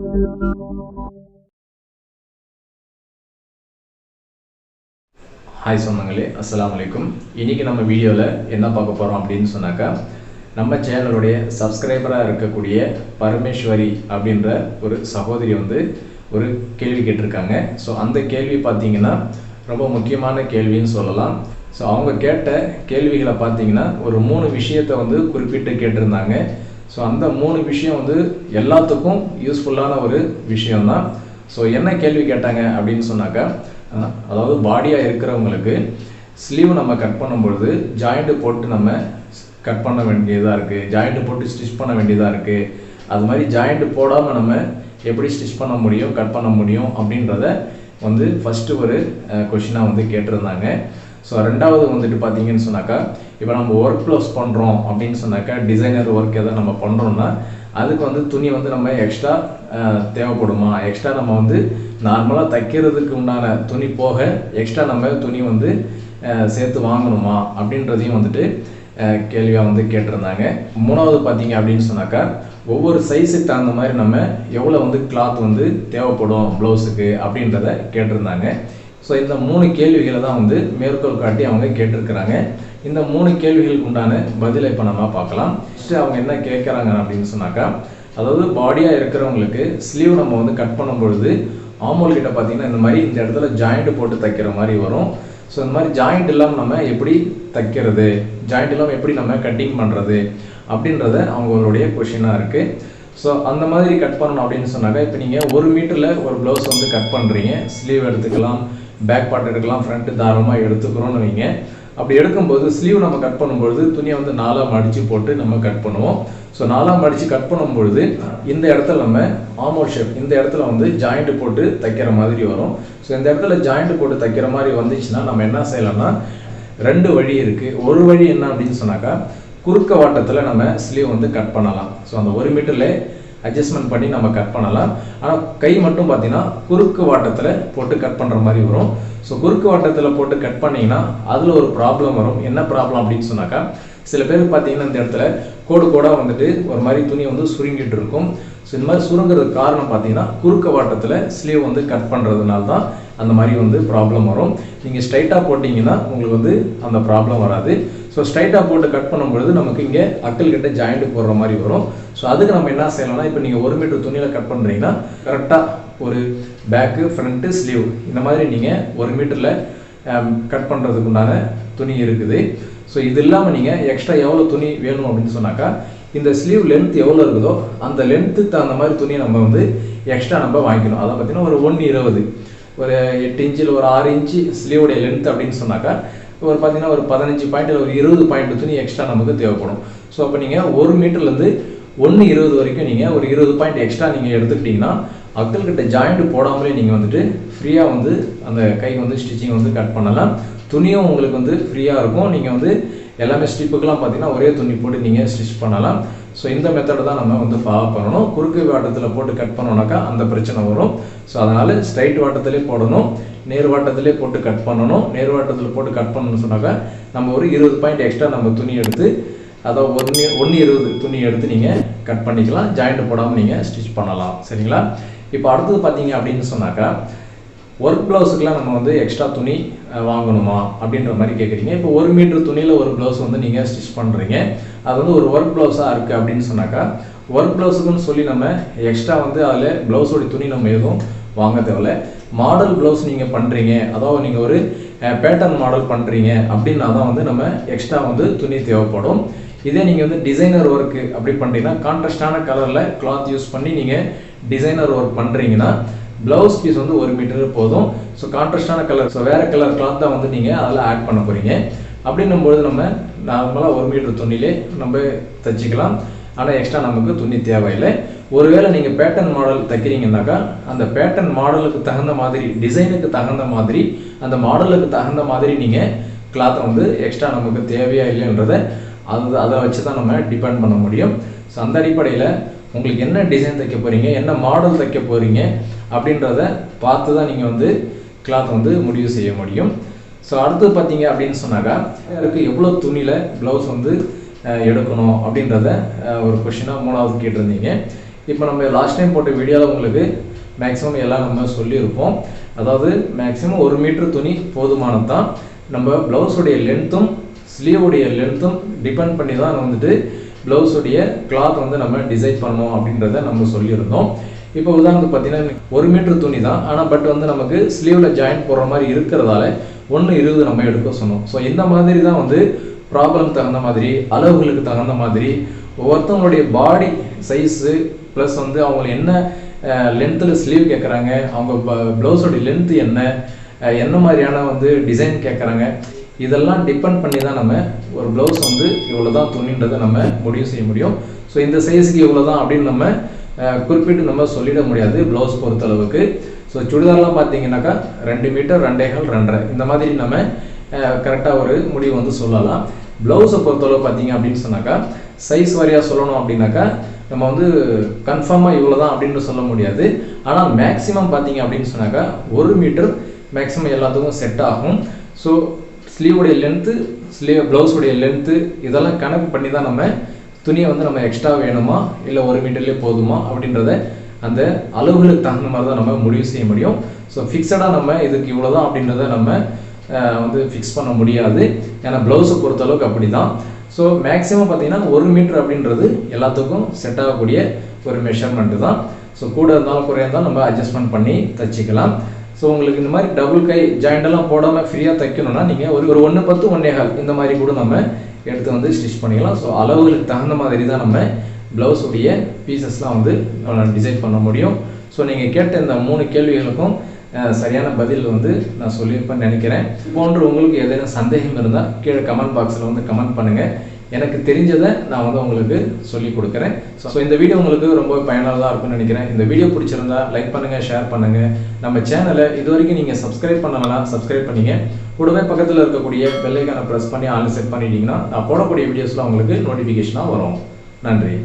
Hi சொந்தங்களே, அஸ்ஸலாமு அலைக்கும். இன்றைக்கி நம்ம வீடியோவில் என்ன பார்க்க போகிறோம் அப்படின்னு சொன்னாக்கா, நம்ம சேனலுடைய சப்ஸ்கிரைபராக இருக்கக்கூடிய பரமேஸ்வரி அப்படின்ற ஒரு சகோதரி ஒரு கேள்வி கேட்டிருக்காங்க. ஸோ அந்த கேள்வி பார்த்தீங்கன்னா ரொம்ப முக்கியமான கேள்வின்னு சொல்லலாம். ஸோ அவங்க கேட்ட கேள்விகளை பார்த்தீங்கன்னா ஒரு 3 விஷயத்தை குறிப்பிட்டு கேட்டிருந்தாங்க. ஸோ அந்த 3 விஷயம் எல்லாத்துக்கும் யூஸ்ஃபுல்லான ஒரு விஷயம்தான். ஸோ என்ன கேள்வி கேட்டாங்க அப்படின்னு சொன்னாக்கா, அதாவது பாடியாக இருக்கிறவங்களுக்கு ஸ்லீவ் நம்ம கட் பண்ணும்பொழுது ஜாயிண்ட்டு போட்டு நம்ம கட் பண்ண வேண்டியதாக இருக்குது, ஜாயிண்ட்டு போட்டு ஸ்டிச் பண்ண வேண்டியதாக இருக்குது. அது மாதிரி ஜாயிண்ட்டு போடாமல் நம்ம எப்படி ஸ்டிச் பண்ண முடியும், கட் பண்ண முடியும் அப்படின்றத ஃபஸ்ட்டு ஒரு கொஷினாக கேட்டிருந்தாங்க. ஸோ ரெண்டாவது பார்த்தீங்கன்னு சொன்னாக்கா, இப்போ நம்ம ஒர்க் ப்ளவுஸ் பண்ணுறோம் அப்படின்னு சொன்னாக்கா, டிசைனர் ஒர்க் எதாவது நம்ம பண்ணுறோம்னா அதுக்கு துணி நம்ம எக்ஸ்ட்ரா தேவைப்படுமா, எக்ஸ்ட்ரா நம்ம நார்மலாக தைக்கிறதுக்கு உண்டான துணி போக எக்ஸ்ட்ரா நம்ம துணி சேர்த்து வாங்கணுமா அப்படின்றதையும் கேள்வியாக கேட்டிருந்தாங்க. மூணாவது பார்த்தீங்க அப்படின்னு சொன்னாக்கா, ஒவ்வொரு சைஸுக்கு தகுந்த மாதிரி நம்ம எவ்வளோ கிளாத் தேவைப்படும் ப்ளவுஸுக்கு அப்படின்றத கேட்டிருந்தாங்க. ஸோ இந்த 3 கேள்விகளை தான் மேற்கோள் காட்டி அவங்க கேட்டிருக்கிறாங்க. இந்த 3 கேள்விகளுக்கு உண்டான பதிலை இப்போ நம்ம பார்க்கலாம். ஃபஸ்ட்டு அவங்க என்ன கேட்குறாங்க அப்படின்னு சொன்னாக்கா, அதாவது பாடியாக இருக்கிறவங்களுக்கு ஸ்லீவ் நம்ம கட் பண்ணும் பொழுது ஆமோல் கிட்ட பார்த்தீங்கன்னா இந்த மாதிரி இந்த இடத்துல ஜாயிண்ட் போட்டு தைக்கிற மாதிரி வரும். ஸோ இந்த மாதிரி ஜாயிண்ட் இல்லாமல் நம்ம எப்படி தைக்கிறது, ஜாயிண்ட் இல்லாமல் எப்படி நம்ம கட்டிங் பண்ணுறது அப்படின்றத அவங்களுடைய கொஷினாக இருக்குது. ஸோ அந்த மாதிரி கட் பண்ணணும் அப்படின்னு சொன்னாக்கா, இப்போ நீங்கள் 1 மீட்டரில் ஒரு ப்ளவுஸ் கட் பண்ணுறீங்க, ஸ்லீவ் எடுத்துக்கலாம், பேக் பார்ட் எடுக்கலாம், ஃப்ரண்ட்டு தாராளமாக எடுத்துக்கிறோன்னு வைங்க. அப்படி எடுக்கும்போது ஸ்லீவ் நம்ம கட் பண்ணும்பொழுது துணியை 4ஆக மடித்து போட்டு நம்ம கட் பண்ணுவோம். ஸோ 4ஆக மடித்து கட் பண்ணும்பொழுது இந்த இடத்துல நம்ம ஆமோல் ஷேப், இந்த இடத்துல ஜாயிண்ட் போட்டு தைக்கிற மாதிரி வரும். ஸோ இந்த இடத்துல ஜாயிண்ட் போட்டு தைக்கிற மாதிரி வந்துச்சுன்னா நம்ம என்ன செய்யலாம்னா 2 வழி இருக்குது. ஒரு வழி என்ன அப்படின்னு சொன்னாக்கா, குறுக்க வாட்டத்தில் நம்ம ஸ்லீவ் கட் பண்ணலாம். ஸோ அந்த 1 மீட்டரில் அட்ஜஸ்ட்மெண்ட் பண்ணி நம்ம கட் பண்ணலாம். ஆனால் கை மட்டும் பார்த்தீங்கன்னா குறுக்கு வாட்டத்தில் போட்டு கட் பண்ணுற மாதிரி வரும். ஸோ குறுக்கு வாட்டத்தில் போட்டு கட் பண்ணிங்கன்னா அதில் ஒரு ப்ராப்ளம் வரும். என்ன ப்ராப்ளம் அப்படின்னு சொன்னாக்கா, சில பேருக்கு பார்த்தீங்கன்னா இந்த இடத்துல கோடு கோடாக ஒரு மாதிரி துணி சுருங்கிட்டு இருக்கும். ஸோ இந்த மாதிரி சுருங்கிறதுக்கு காரணம் பார்த்தீங்கன்னா குறுக்கு வாட்டத்தில் ஸ்லீவ் கட் பண்ணுறதுனால தான் அந்த மாதிரி ப்ராப்ளம் வரும். நீங்கள் ஸ்ட்ரைட்டாக போட்டிங்கன்னா உங்களுக்கு அந்த ப்ராப்ளம் வராது. ஸோ ஸ்ட்ரைட்டாக போட்டு கட் பண்ணும்பொழுது நமக்கு இங்கே அக்கல் கிட்ட ஜாயிண்ட் போடுற மாதிரி வரும். ஸோ அதுக்கு நம்ம என்ன செய்யலாம்னா, இப்போ நீங்கள் 1 மீட்டர் துணியில் கட் பண்ணுறீங்கன்னா கரெக்டாக ஒரு பேக்கு, ஃப்ரண்ட்டு, ஸ்லீவ் இந்த மாதிரி நீங்கள் 1 மீட்டரில் கட் பண்ணுறதுக்கு உண்டான துணி இருக்குது. ஸோ இது இல்லாமல் நீங்கள் எக்ஸ்ட்ரா எவ்வளோ துணி வேணும் அப்படின்னு சொன்னாக்கா, இந்த ஸ்லீவ் லென்த் எவ்வளோ இருக்குதோ அந்த லென்த்துக்கு தகுந்த மாதிரி துணியை நம்ம எக்ஸ்ட்ரா நம்ம வாங்கிக்கணும். அதை பார்த்தீங்கன்னா ஒரு 1.20, ஒரு 8 இன்ச்சில் ஒரு 6 இன்ச்சு ஸ்லீவுடைய லென்த் அப்படின்னு சொன்னாக்கா ஒரு பார்த்தீங்கன்னா ஒரு 15 பாயிண்ட் ஒரு 20 பாயிண்ட் துணி எக்ஸ்ட்ரா நமக்கு தேவைப்படும். ஸோ அப்போ நீங்கள் 1 மீட்டர்லேருந்து 1.20 வரைக்கும் நீங்கள் ஒரு 20 பாயிண்ட் எக்ஸ்ட்ரா நீங்கள் எடுத்துக்கிட்டிங்கன்னா அக்கல் கிட்ட ஜாயிண்ட் போடாமலே நீங்கள் ஃப்ரீயாக அந்த கை ஸ்டிச்சிங் கட் பண்ணலாம். துணியும் உங்களுக்கு ஃப்ரீயாக இருக்கும். நீங்கள் எல்லாமே ஸ்டிப்புக்கெல்லாம் பார்த்தீங்கன்னா ஒரே துணி போட்டு நீங்கள் ஸ்டிச் பண்ணலாம். ஸோ இந்த மெத்தடை தான் நம்ம ஃபாலோ பண்ணணும். குறுக்கு வாட்டத்தில் போட்டு கட் பண்ணோம்னாக்கா அந்த பிரச்சனை வரும். ஸோ அதனால் ஸ்ட்ரைட் வாட்டத்திலே போடணும், நேர் வாட்டத்திலே போட்டு கட் பண்ணணும். நேர் வாட்டத்தில் போட்டு கட் பண்ணணும்னு சொன்னாக்கா நம்ம ஒரு 20 பாயிண்ட் எக்ஸ்ட்ரா நம்ம துணி எடுத்து, அதாவது 1.20 துணி எடுத்து நீங்கள் கட் பண்ணிக்கலாம். ஜாயிண்ட் போடாமல் நீங்கள் ஸ்டிச் பண்ணலாம். சரிங்களா? இப்போ அடுத்தது பார்த்தீங்க அப்படின்னு சொன்னாக்கா, ஒர்க் ப்ளவுஸுக்கெலாம் நம்ம எக்ஸ்ட்ரா துணி வாங்கணுமா அப்படின்ற மாதிரி கேட்குறீங்க. இப்போ 1 மீட்டர் துணியில் ஒரு ப்ளவுஸ் நீங்கள் ஸ்டிச் பண்ணுறீங்க, அது ஒரு ஒர்க் ப்ளவுஸாக இருக்குது அப்படின்னு சொன்னாக்கா, ஒர்க் ப்ளவுஸுக்குன்னு சொல்லி நம்ம எக்ஸ்ட்ரா அதில் ப்ளவுஸோடைய துணி நம்ம எதுவும் வாங்க தேவையில்ல. மாடல் ப்ளவுஸ் நீங்கள் பண்ணுறீங்க, அதாவது நீங்கள் ஒரு பேட்டர்ன் மாடல் பண்ணுறீங்க அப்படின்னா தான் நம்ம எக்ஸ்ட்ரா துணி தேவைப்படும். இதே நீங்கள் டிசைனர் ஒர்க்கு அப்படி பண்ணுறீங்கன்னா, கான்ட்ராஸ்டான கலரில் கிளாத் யூஸ் பண்ணி நீங்கள் டிசைனர் ஒர்க் பண்ணுறீங்கன்னா ப்ளவுஸ் பீஸ் 1 மீட்டர் போதும். ஸோ கான்ட்ராஸ்டான கலர், ஸோ வேறு கலர் கிளாத் தான் நீங்கள் அதில் ஆட் பண்ண போகிறீங்க. அப்படின்னும்போது நம்ம நார்மலாக 1 மீட்டர் துணியிலே நம்ம தைச்சிக்கலாம். ஆனால் எக்ஸ்ட்ரா நமக்கு துணி தேவையில்லை. ஒருவேளை நீங்கள் பேட்டர்ன் மாடல் தைக்கிறீங்கன்னாக்கா அந்த பேட்டர்ன் மாடலுக்கு தகுந்த மாதிரி, டிசைனுக்கு தகுந்த மாதிரி, அந்த மாடலுக்கு தகுந்த மாதிரி நீங்கள் கிளாத்தை எக்ஸ்ட்ரா நமக்கு தேவையா இல்லைன்றதை அதை வச்சு தான் நம்ம டிபெண்ட் பண்ண முடியும். ஸோ அந்த அடிப்படையில் உங்களுக்கு என்ன டிசைன் தைக்க போகிறீங்க, என்ன மாடல் தைக்க போகிறீங்க அப்படின்றத பார்த்து தான் நீங்கள் கிளாத் முடிவு செய்ய முடியும். ஸோ அடுத்து பார்த்தீங்க அப்படின்னு சொன்னாக்கா, எனக்கு எவ்வளோ துணியில் ப்ளவுஸ் எடுக்கணும் அப்படின்றத ஒரு கொஷினாக 3வது கேட்டிருந்தீங்க. இப்போ நம்ம லாஸ்ட் டைம் போட்ட வீடியோவில் உங்களுக்கு மேக்ஸிமம் எல்லாம் நம்ம சொல்லியிருப்போம். அதாவது மேக்ஸிமம் 1 மீட்டர் துணி போதுமானது தான். நம்ம ப்ளவுஸுடைய லென்த்தும் ஸ்லீவுடைய லென்த்தும் டிபெண்ட் பண்ணி தான் வந்துட்டு ப்ளவுஸுடைய கிளாத் வந்து நம்ம டிசைன் பண்ணணும் அப்படின்றத நம்ம சொல்லியிருந்தோம். இப்போ உதாரணத்துக்கு பார்த்தீங்கன்னா 1 மீட்டர் துணி தான், ஆனால் பட் வந்து நமக்கு ஸ்லீவில் ஜாயிண்ட் போடுற மாதிரி இருக்கிறதால 1:20 நம்ம எடுக்க சொன்னோம். ஸோ இந்த மாதிரி தான் வந்து ப்ராப்ளம் தகுந்த மாதிரி, அளவுகளுக்கு தகுந்த மாதிரி, ஒவ்வொருத்தவங்களுடைய பாடி சைஸு ப்ளஸ் வந்து அவங்க என்ன லென்த்தில் ஸ்லீவ் கேட்குறாங்க, அவங்க ப்ளவுஸோடைய லென்த்து என்ன மாதிரியான வந்து டிசைன் கேட்குறாங்க, இதெல்லாம் டிபெண்ட் பண்ணி தான் நம்ம ஒரு ப்ளவுஸ் வந்து இவ்வளோ தான் துணின்றதை நம்ம முடிவு செய்ய முடியும். ஸோ இந்த சைஸுக்கு இவ்வளோ தான் அப்படின்னு நம்ம குறிப்பிட்டு நம்ம சொல்லிட முடியாது ப்ளவுஸ் பொறுத்தளவுக்கு. ஸோ சுடிதார்லாம் பார்த்தீங்கன்னாக்கா 2 மீட்டர் 2.5 2.5 இந்த மாதிரி நம்ம கரெக்டாக ஒரு முடிவு வந்து சொல்லலாம். ப்ளவுஸை பொறுத்தளவு பார்த்தீங்க அப்படின்னு சொன்னாக்கா சைஸ் வாரியாக சொல்லணும் அப்படின்னாக்கா நம்ம வந்து கன்ஃபார்மாக இவ்வளோ தான் அப்படின்னு சொல்ல முடியாது. ஆனால் மேக்ஸிமம் பார்த்தீங்க அப்படின்னு சொன்னாக்கா 1 மீட்டர் மேக்ஸிமம் எல்லாத்துக்கும் செட் ஆகும். ஸோ ஸ்லீவுடைய லென்த்து, ப்ளவுஸுடைய லென்த்து இதெல்லாம் கணக்கு பண்ணி தான் நம்ம துணியை வந்து நம்ம எக்ஸ்ட்ரா வேணுமா இல்லை 1 மீட்டர்லேயே போதுமா அப்படின்றத அந்த அளவுகளுக்கு தகுந்த மாதிரி தான் நம்ம முடிவு செய்ய முடியும். ஸோ ஃபிக்ஸடாக நம்ம இதுக்கு இவ்வளோ தான் அப்படின்றத நம்ம வந்து ஃபிக்ஸ் பண்ண முடியாது. ஏன்னா ப்ளவுஸை பொறுத்தளவுக்கு அப்படி தான். ஸோ மேக்ஸிமம் பார்த்தீங்கன்னா 1 மீட்டர் அப்படின்றது எல்லாத்துக்கும் செட் ஆகக்கூடிய ஒரு மெஷர்மெண்ட்டு தான். ஸோ கூட இருந்தாலும் குறையாக இருந்தாலும் நம்ம அட்ஜஸ்ட்மெண்ட் பண்ணி தைச்சிக்கலாம். ஸோ உங்களுக்கு இந்த மாதிரி டபுள் கை ஜாயிண்டெல்லாம் போடாமல் ஃப்ரீயாக தைக்கணும்னா நீங்கள் ஒரு 1:10 1.25 இந்த மாதிரி கூட நம்ம எடுத்து வந்து ஸ்டிச் பண்ணிக்கலாம். ஸோ அளவுகளுக்கு தகுந்த மாதிரி தான் நம்ம ப்ளவுஸுடைய பீசஸ்லாம் வந்து டிசைன் பண்ண முடியும். ஸோ நீங்கள் கேட்ட இந்த 3 கேள்விகளுக்கும் சரியான பதில் வந்து நான் சொல்லியிருப்பேன்னு நினைக்கிறேன். போன்று உங்களுக்கு ஏதேனும் சந்தேகம் இருந்தால் கீழே கமெண்ட் பாக்ஸில் வந்து கமெண்ட் பண்ணுங்கள். எனக்கு தெரிஞ்சதை நான் வந்து உங்களுக்கு சொல்லி கொடுக்குறேன். ஸோ இந்த வீடியோ உங்களுக்கு ரொம்ப பயனுள்ளதாக இருக்கும்னு நினைக்கிறேன். இந்த வீடியோ பிடிச்சிருந்தா லைக் பண்ணுங்கள், ஷேர் பண்ணுங்கள். நம்ம சேனலை இது வரைக்கும் நீங்கள் சப்ஸ்கிரைப் பண்ணலாம், சப்ஸ்கிரைப் பண்ணிங்க. கூடவே பக்கத்தில் இருக்கக்கூடிய பெல் ஐகானை ப்ரெஸ் பண்ணி ஆல் செட் பண்ணிட்டீங்கன்னா நான் போடக்கூடிய வீடியோஸ்லாம் உங்களுக்கு நோட்டிஃபிகேஷனாக வரும். நன்றி.